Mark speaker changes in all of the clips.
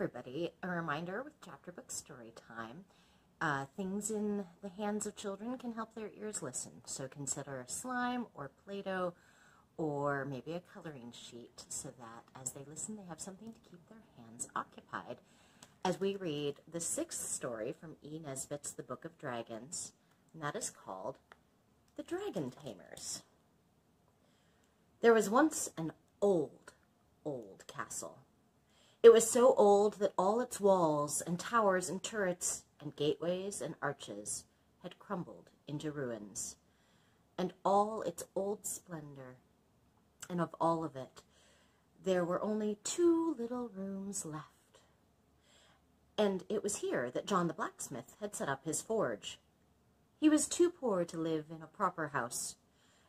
Speaker 1: everybody, a reminder with chapter book story time. Things in the hands of children can help their ears listen, so consider slime or Play-Doh or maybe a coloring sheet so that as they listen they have something to keep their hands occupied. As we read the 6th story from E. Nesbit's The Book of Dragons, and that is called The Dragon Tamers. There was once an old castle. It was so old that all its walls and towers and turrets and gateways and arches had crumbled into ruins. And all its old splendor, and of all of it, there were only 2 little rooms left. And it was here that John the blacksmith had set up his forge. He was too poor to live in a proper house,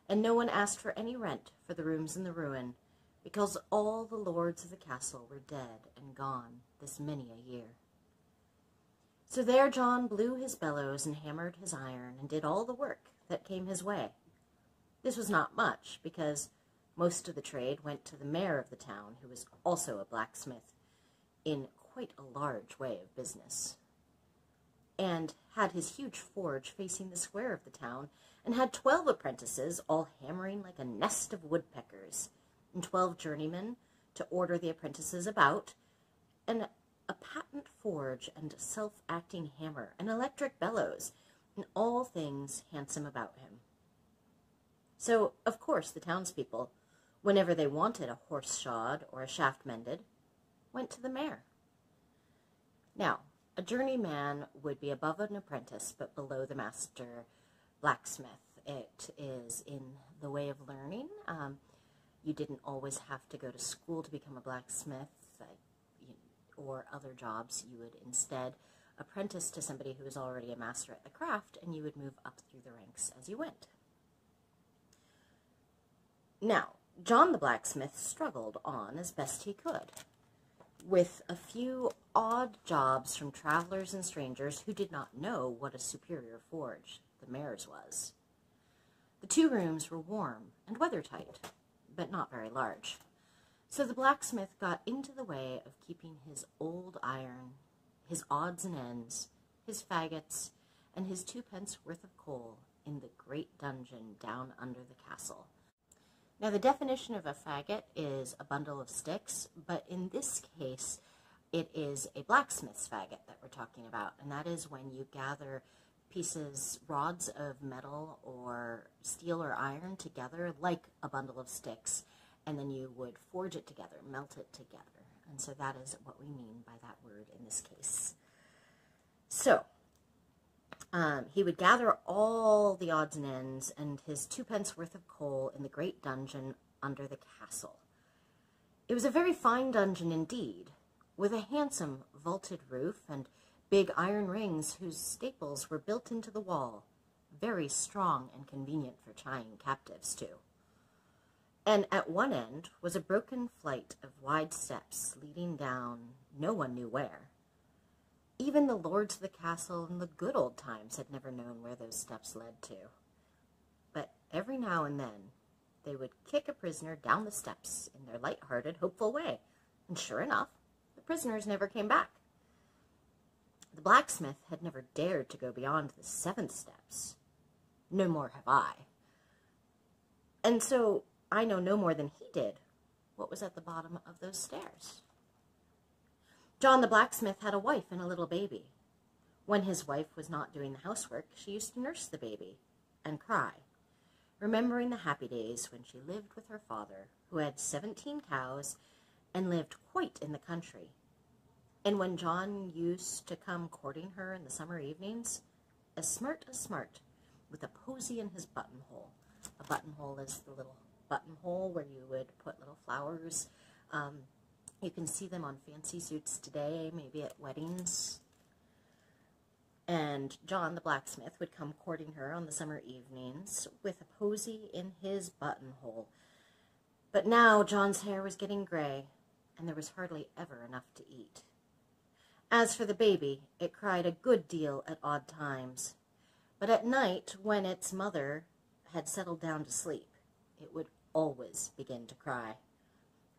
Speaker 1: and no one asked for any rent for the rooms in the ruin, because all the lords of the castle were dead and gone this many a year. So there John blew his bellows and hammered his iron and did all the work that came his way. This was not much, because most of the trade went to the mayor of the town, who was also a blacksmith in quite a large way of business, and had his huge forge facing the square of the town, and had 12 apprentices all hammering like a nest of woodpeckers, and 12 journeymen to order the apprentices about, and a patent forge and self-acting hammer, and electric bellows, and all things handsome about him. So, of course, the townspeople, whenever they wanted a horse shod or a shaft mended, went to the mayor. Now, a journeyman would be above an apprentice, but below the master blacksmith. It is in the way of learning. You didn't always have to go to school to become a blacksmith or other jobs. You would instead apprentice to somebody who was already a master at the craft, and you would move up through the ranks as you went. Now, John the blacksmith struggled on as best he could, with a few odd jobs from travelers and strangers who did not know what a superior forge the mayor's was. The 2 rooms were warm and weather-tight, but not very large. So the blacksmith got into the way of keeping his old iron, his odds and ends, his faggots, and his 2 pence worth of coal in the great dungeon down under the castle. Now, the definition of a faggot is a bundle of sticks, but in this case, it is a blacksmith's faggot that we're talking about, and that is when you gather rods of metal or steel or iron together like a bundle of sticks, and then you would forge it together, melt it together. And so that is what we mean by that word in this case. So, he would gather all the odds and ends and his 2 pence worth of coal in the great dungeon under the castle. It was a very fine dungeon indeed, with a handsome vaulted roof and big iron rings whose staples were built into the wall, very strong and convenient for tying captives to. And at one end was a broken flight of wide steps leading down no one knew where. Even the lords of the castle in the good old times had never known where those steps led to. But every now and then they would kick a prisoner down the steps in their light-hearted, hopeful way, and sure enough, the prisoners never came back. The blacksmith had never dared to go beyond the 7th steps. No more have I. And so I know no more than he did what was at the bottom of those stairs. John the blacksmith had a wife and a little baby. When his wife was not doing the housework, she used to nurse the baby and cry, remembering the happy days when she lived with her father, who had 17 cows and lived quite in the country. And when John used to come courting her in the summer evenings, as smart, with a posy in his buttonhole. A buttonhole is the little buttonhole where you would put little flowers. You can see them on fancy suits today, maybe at weddings. And John the blacksmith would come courting her on the summer evenings with a posy in his buttonhole. But now John's hair was getting gray, and there was hardly ever enough to eat. As for the baby, it cried a good deal at odd times, but at night, when its mother had settled down to sleep, it would always begin to cry,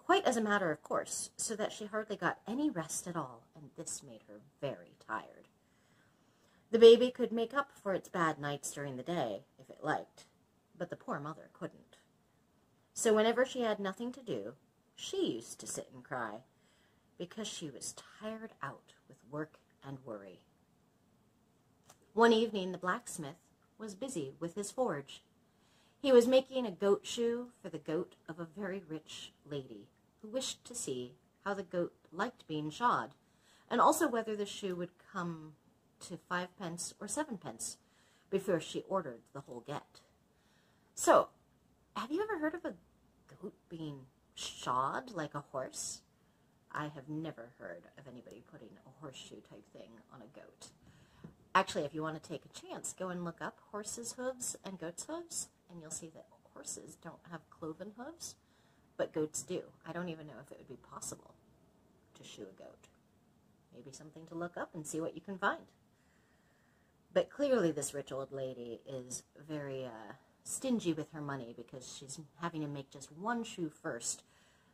Speaker 1: quite as a matter of course, so that she hardly got any rest at all, and this made her very tired. The baby could make up for its bad nights during the day, if it liked, but the poor mother couldn't. So whenever she had nothing to do, she used to sit and cry, because she was tired out with work and worry. One evening, the blacksmith was busy with his forge. He was making a goat shoe for the goat of a very rich lady, who wished to see how the goat liked being shod, and also whether the shoe would come to 5 pence or 7 pence before she ordered the whole get. So, have you ever heard of a goat being shod like a horse? I have never heard of anybody putting a horseshoe type thing on a goat. Actually, if you want to take a chance, go and look up horses' hooves and goats' hooves, and you'll see that horses don't have cloven hooves, but goats do. I don't even know if it would be possible to shoe a goat. Maybe something to look up and see what you can find. But clearly this rich old lady is very stingy with her money, because she's having to make just one shoe first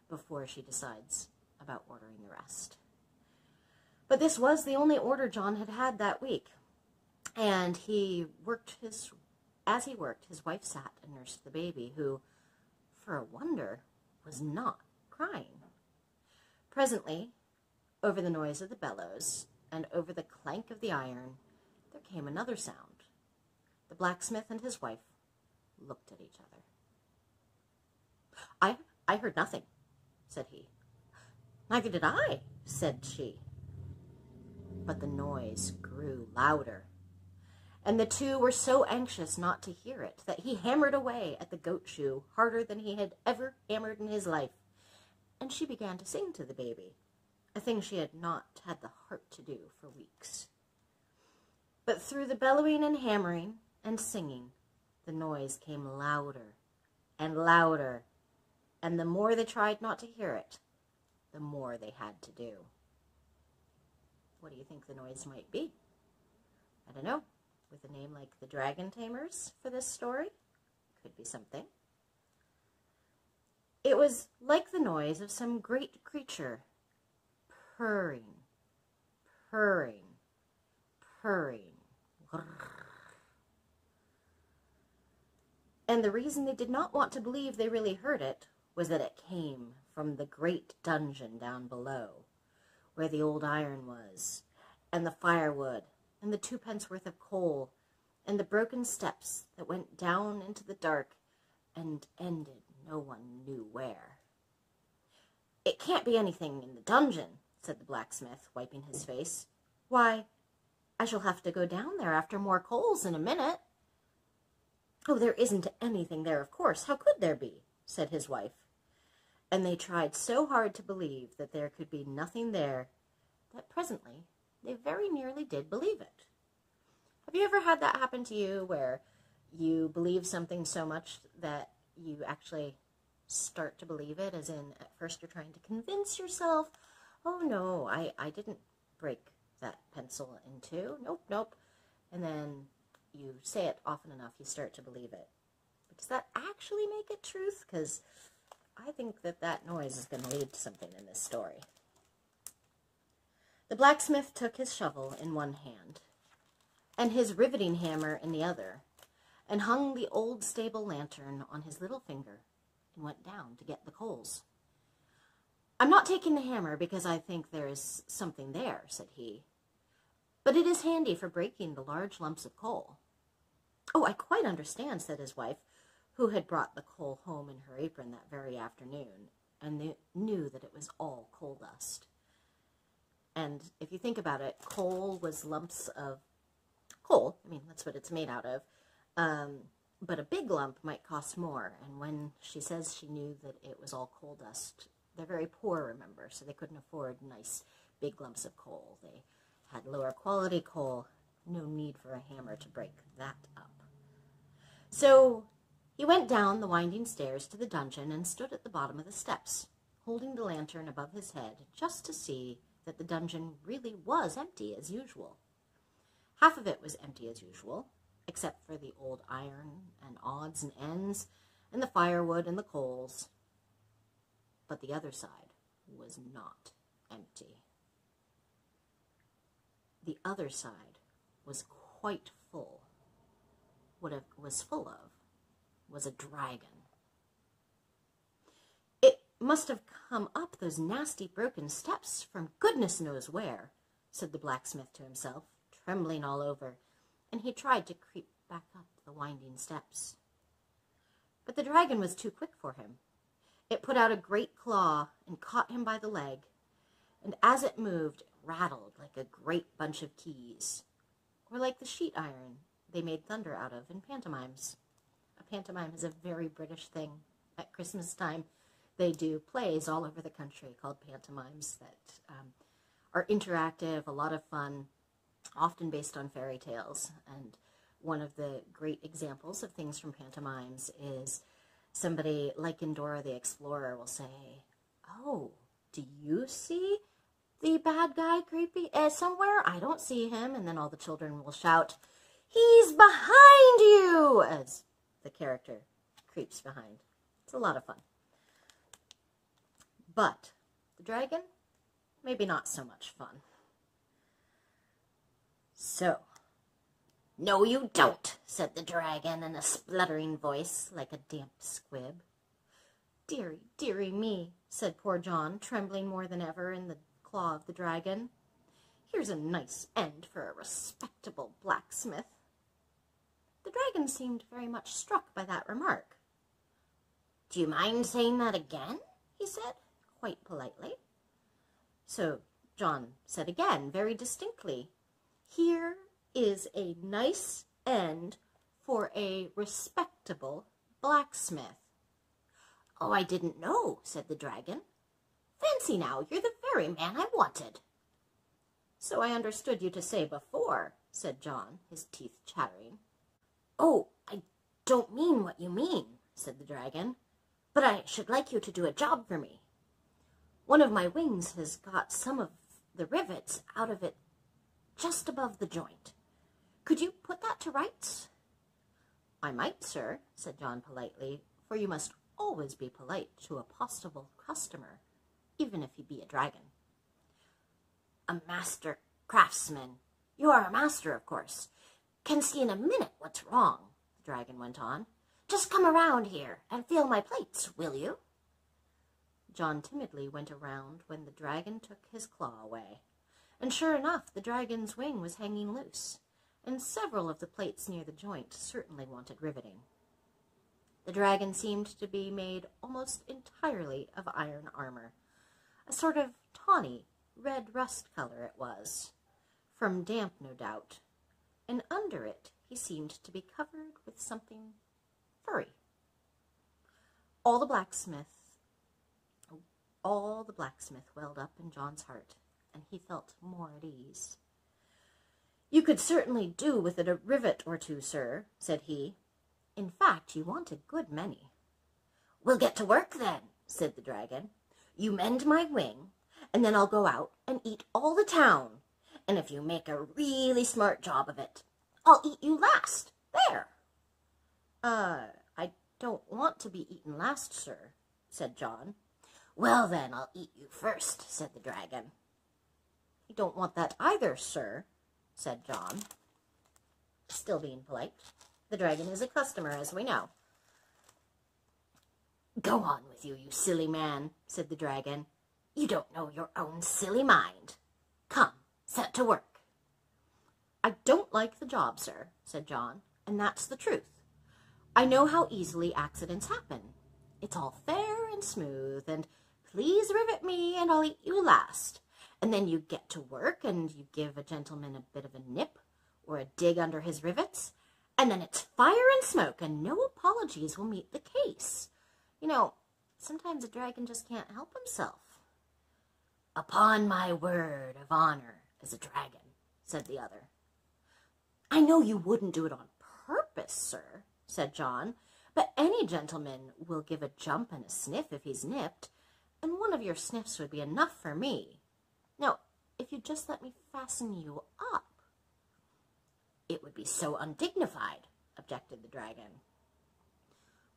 Speaker 1: before she decides about ordering the rest. But this was the only order John had had that week. And as he worked, his wife sat and nursed the baby, who, for a wonder, was not crying. Presently, over the noise of the bellows and over the clank of the iron, there came another sound. The blacksmith and his wife looked at each other. I heard nothing, said he. Neither did I, said she. But the noise grew louder, and the two were so anxious not to hear it that he hammered away at the goat shoe harder than he had ever hammered in his life, and she began to sing to the baby, a thing she had not had the heart to do for weeks. But through the bellowing and hammering and singing, the noise came louder and louder, and the more they tried not to hear it, the more they had to do. What do you think the noise might be? I don't know. With a name like the Dragon Tamers for this story, could be something. It was like the noise of some great creature purring, purring, purring. And the reason they did not want to believe they really heard it was that it came from the great dungeon down below, where the old iron was, and the firewood, and the 2 pence worth of coal, and the broken steps that went down into the dark and ended no one knew where. It can't be anything in the dungeon, said the blacksmith, wiping his face. Why, I shall have to go down there after more coals in a minute. Oh, there isn't anything there, of course. How could there be? Said his wife. And they tried so hard to believe that there could be nothing there that presently they very nearly did believe it. Have you ever had that happen to you, where you believe something so much that you actually start to believe it, as in at first you're trying to convince yourself, oh no, I didn't break that pencil in two, nope, and then you say it often enough, you start to believe it. But does that actually make it truth? Because I think that noise is going to lead to something in this story. The blacksmith took his shovel in one hand and his riveting hammer in the other, and hung the old stable lantern on his little finger and went down to get the coals. I'm not taking the hammer because I think there is something there, said he, but it is handy for breaking the large lumps of coal. Oh, I quite understand, said his wife, who had brought the coal home in her apron that very afternoon, and knew that it was all coal dust. And if you think about it, coal was lumps of coal. I mean, that's what it's made out of. But a big lump might cost more. And when she says she knew that it was all coal dust, they're very poor, remember, so they couldn't afford nice big lumps of coal. They had lower quality coal. No need for a hammer to break that up. So he went down the winding stairs to the dungeon and stood at the bottom of the steps, holding the lantern above his head just to see that the dungeon really was empty as usual. Half of it was empty as usual, except for the old iron and odds and ends, and the firewood and the coals. but the other side was not empty. The other side was quite full. What it was full of was a dragon. It must have come up those nasty broken steps from goodness knows where, said the blacksmith to himself, trembling all over, and he tried to creep back up the winding steps. But the dragon was too quick for him. It put out a great claw and caught him by the leg, and as it moved, it rattled like a great bunch of keys, or like the sheet iron they made thunder out of in pantomimes. A pantomime is a very British thing. At Christmas time, they do plays all over the country called pantomimes that are interactive, a lot of fun, often based on fairy tales. And one of the great examples of things from pantomimes is somebody like in Dora the Explorer will say, "Oh, do you see the bad guy creepy somewhere? I don't see him." And then all the children will shout, "He's behind you!" as the character creeps behind. It's a lot of fun. But the dragon, maybe not so much fun. So, "No, you don't," said the dragon in a spluttering voice like a damp squib. "Dearie, dearie me," said poor John, trembling more than ever in the claw of the dragon. "Here's a nice end for a respectable blacksmith." The dragon seemed very much struck by that remark. "Do you mind saying that again?" he said, quite politely. So John said again, very distinctly, "Here is a nice end for a respectable blacksmith." "Oh, I didn't know," said the dragon. "Fancy now, you're the very man I wanted." "So I understood you to say before," said John, his teeth chattering. "Oh, I don't mean what you mean," said the dragon, "but I should like you to do a job for me. One of my wings has got some of the rivets out of it just above the joint. Could you put that to rights?" "I might, sir," said John politely, for you must always be polite to a possible customer, even if he be a dragon. "A master craftsman. You are a master, of course. Can see in a minute what's wrong," the dragon went on. "Just come around here and feel my plates, will you?" John timidly went around when the dragon took his claw away, and sure enough, the dragon's wing was hanging loose, and several of the plates near the joint certainly wanted riveting. The dragon seemed to be made almost entirely of iron armor, a sort of tawny, red rust color it was, from damp no doubt, and under it he seemed to be covered with something furry. All the blacksmith welled up in John's heart, and he felt more at ease. "You could certainly do with it a rivet or two, sir," said he. "In fact, you want a good many." "We'll get to work then," said the dragon. "You mend my wing, and then I'll go out and eat all the town. And if you make a really smart job of it, I'll eat you last. There." I don't want to be eaten last, sir," said John. "Well, then, I'll eat you first," said the dragon. "I don't want that either, sir," said John, still being polite. The dragon is a customer, as we know. "Go on with you, you silly man," said the dragon. "You don't know your own silly mind. Come, set to work." "I don't like the job, sir," said John, "and that's the truth. I know how easily accidents happen. It's all fair and smooth, and please rivet me, and I'll eat you last. And then you get to work, and you give a gentleman a bit of a nip, or a dig under his rivets, and then it's fire and smoke, and no apologies will meet the case. You know, sometimes a dragon just can't help himself." "Upon my word of honor as a dragon," said the other. "I know you wouldn't do it on purpose, sir," said John, "but any gentleman will give a jump and a sniff if he's nipped, and one of your sniffs would be enough for me. Now, if you'd just let me fasten you up." "It would be so undignified," objected the dragon.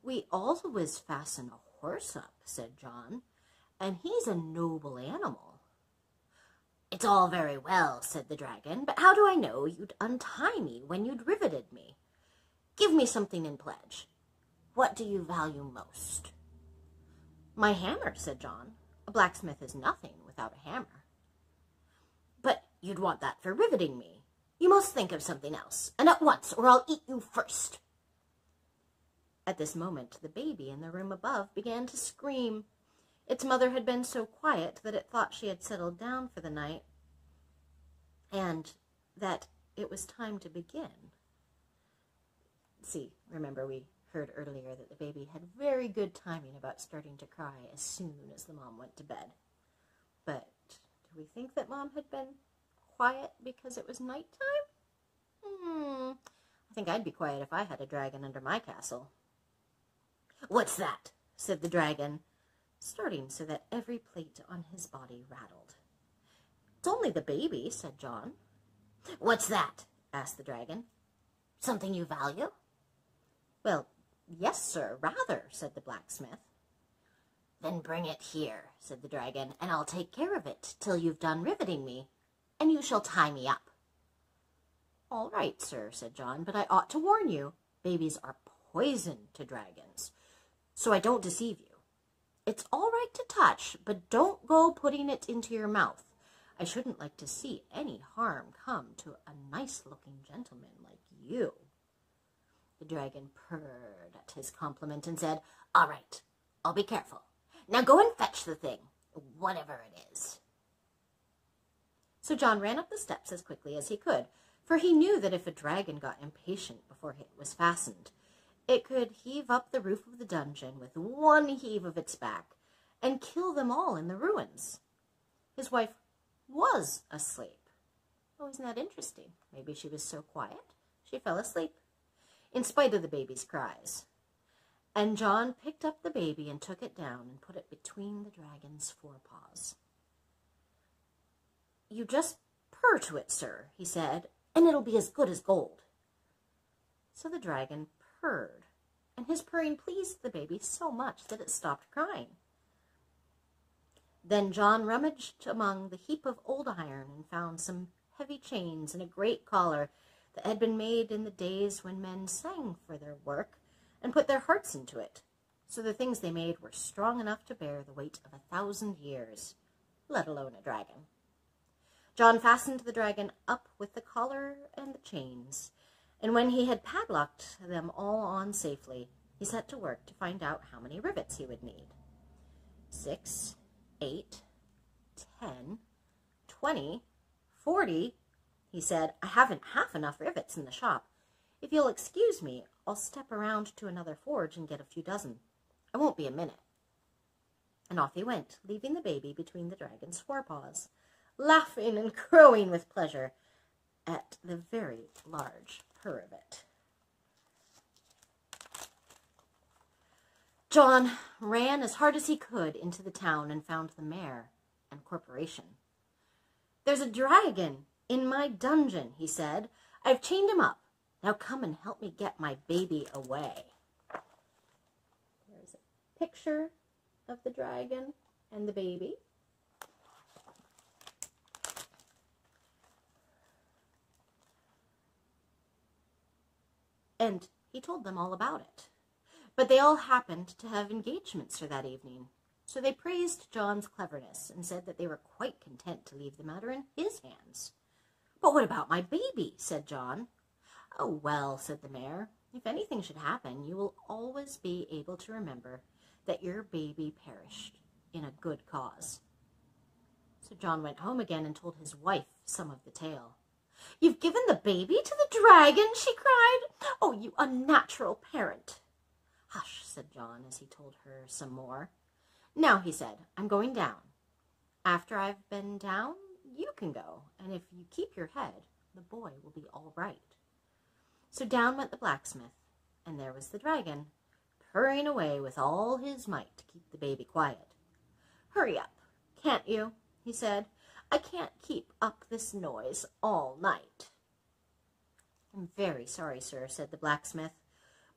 Speaker 1: "We always fasten a horse up," said John, and he's a noble animal." "It's all very well," said the dragon, "but how do I know you'd untie me when you'd riveted me? Give me something in pledge. What do you value most?" "My hammer," said John. "A blacksmith is nothing without a hammer." "But you'd want that for riveting me. You must think of something else, and at once, or I'll eat you first." At this moment, the baby in the room above began to scream. Its mother had been so quiet that it thought she had settled down for the night, and that it was time to begin. See, remember we heard earlier that the baby had very good timing about starting to cry as soon as the mom went to bed. But do we think that Mom had been quiet because it was nighttime? I think I'd be quiet if I had a dragon under my castle. "What's that?" said the dragon, starting so that every plate on his body rattled. "It's only the baby," said John. "What's that?" asked the dragon. "Something you value?" "Well, yes, sir, rather," said the blacksmith. "Then bring it here," said the dragon, "and I'll take care of it till you've done riveting me, and you shall tie me up." "All right, sir," said John, "but I ought to warn you, babies are poison to dragons, so I don't deceive you. It's all right to touch, but don't go putting it into your mouth. I shouldn't like to see any harm come to a nice-looking gentleman like you." The dragon purred at his compliment and said, "All right, I'll be careful. Now go and fetch the thing, whatever it is." So John ran up the steps as quickly as he could, for he knew that if a dragon got impatient before it was fastened, it could heave up the roof of the dungeon with one heave of its back and kill them all in the ruins. His wife was asleep. Oh, isn't that interesting? Maybe she was so quiet she fell asleep, in spite of the baby's cries. And John picked up the baby and took it down and put it between the dragon's forepaws. "You just purr to it, sir," he said, "and it'll be as good as gold." So the dragon purred, and his purring pleased the baby so much that it stopped crying. Then John rummaged among the heap of old iron and found some heavy chains and a great collar that had been made in the days when men sang for their work and put their hearts into it. So the things they made were strong enough to bear the weight of 1,000 years, let alone a dragon. John fastened the dragon up with the collar and the chains, and when he had padlocked them all on safely, he set to work to find out how many rivets he would need. 6, 8, 10, 20, 40, he said. "I haven't half enough rivets in the shop. If you'll excuse me, I'll step around to another forge and get a few dozen. I won't be a minute." And off he went, leaving the baby between the dragon's forepaws, laughing and crowing with pleasure at the very large purr of it. John ran as hard as he could into the town and found the mayor and corporation. "There's a dragon in my dungeon," he said. "I've chained him up. Now come and help me get my baby away." There's a picture of the dragon and the baby. And he told them all about it. But they all happened to have engagements for that evening, so they praised John's cleverness and said that they were quite content to leave the matter in his hands. "But what about my baby?" said John. "Oh, well," said the mayor, "if anything should happen, you will always be able to remember that your baby perished in a good cause." So John went home again and told his wife some of the tale. "You've given the baby to the dragon?" she cried. "Oh, you unnatural parent." "Hush," said John as he told her some more. "Now," he said, "I'm going down. After I've been down, you can go, and if you keep your head, the boy will be all right." So down went the blacksmith, and there was the dragon, purring away with all his might to keep the baby quiet. "Hurry up, can't you?" he said. "I can't keep up this noise all night." "I'm very sorry, sir," said the blacksmith,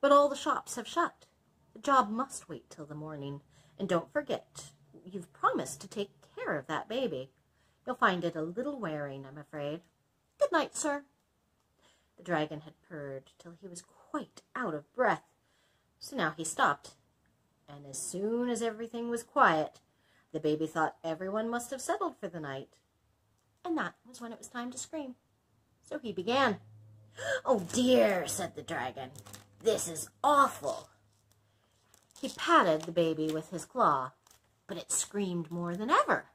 Speaker 1: "but all the shops have shut. The job must wait till the morning, and don't forget, you've promised to take care of that baby. You'll find it a little wearing, I'm afraid. Good night, sir." The dragon had purred till he was quite out of breath, so now he stopped, and as soon as everything was quiet, the baby thought everyone must have settled for the night. And that was when it was time to scream. So he began. "Oh dear," said the dragon, "this is awful." He patted the baby with his claw, but it screamed more than ever.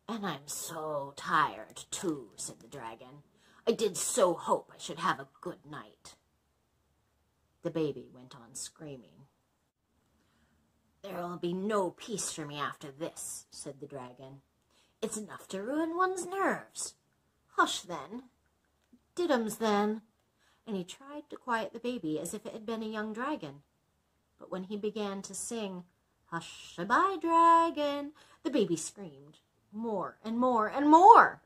Speaker 1: "And I'm so tired, too," said the dragon. "I did so hope I should have a good night." The baby went on screaming. "There'll be no peace for me after this," said the dragon. "It's enough to ruin one's nerves." "Hush, then." "Diddums, then." And he tried to quiet the baby as if it had been a young dragon. But when he began to sing, "Hush-a-bye, dragon," the baby screamed more and more and more.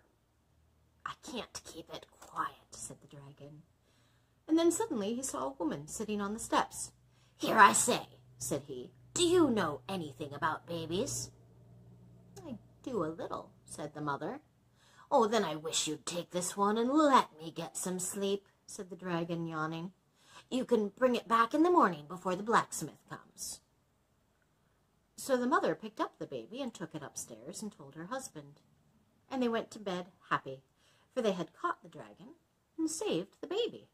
Speaker 1: "I can't keep it quiet," said the dragon. And then suddenly he saw a woman sitting on the steps. "Here, I say," said he, "do you know anything about babies?" "I do a little," said the mother. "Oh, then I wish you'd take this one and let me get some sleep," said the dragon, yawning. "You can bring it back in the morning before the blacksmith comes." So the mother picked up the baby and took it upstairs and told her husband. And they went to bed happy, for they had caught the dragon and saved the baby.